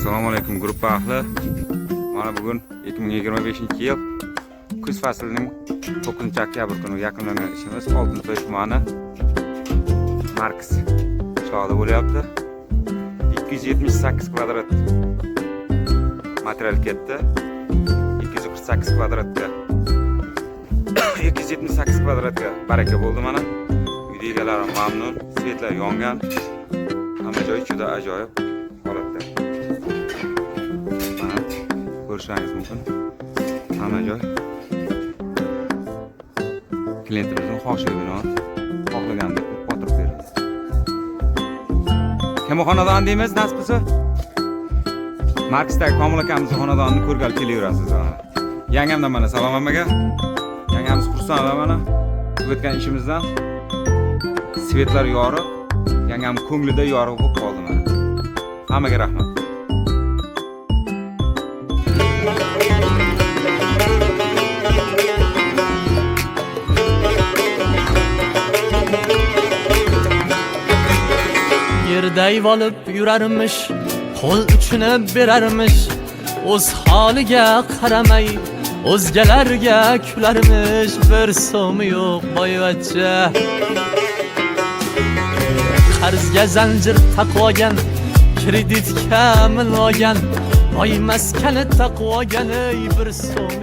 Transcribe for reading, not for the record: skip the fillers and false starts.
Assalomu alaykum gruppa ahli. Mana bugun 2025-yil kuz faslining 9-oktyabr kuni yakunlangan ishimiz Oltinsoy tumani Marks qishlog'ida bo'lyapti. 278 kvadrat material ketdi. 248 kvadratga 278 kvadratga baraka bo'ldi mana. Uyda egalarim mamnun, svetlar yongan. Hamma joy juda ajoyib holatda. Mana ko'rishingiz mumkin. Hamma joy klientimizning xohishiga binoan xohlagandek qotirib beramiz. Kim xonadon deymiz nasibisi? Marksdagi Komil akamizning xonadonini ko'rgani kelaverasiz mana. Yangamdan mana salom hammaga. Yangamiz xursand mana. O'tgan ishimizdan svetlar yorib, yangam ko'nglida yorug' bo'lib qoldi mana. Hammaga rahmat. Yerday olib yurarmish, qo'l uchini berarmish, o'z holiga qaramay o'zgalarga kularmish, bir so'm yo'q boyvachcha. Qarzga zanjir taqvogan, kreditga milvogan, boy maskani taqvogan, bir so'm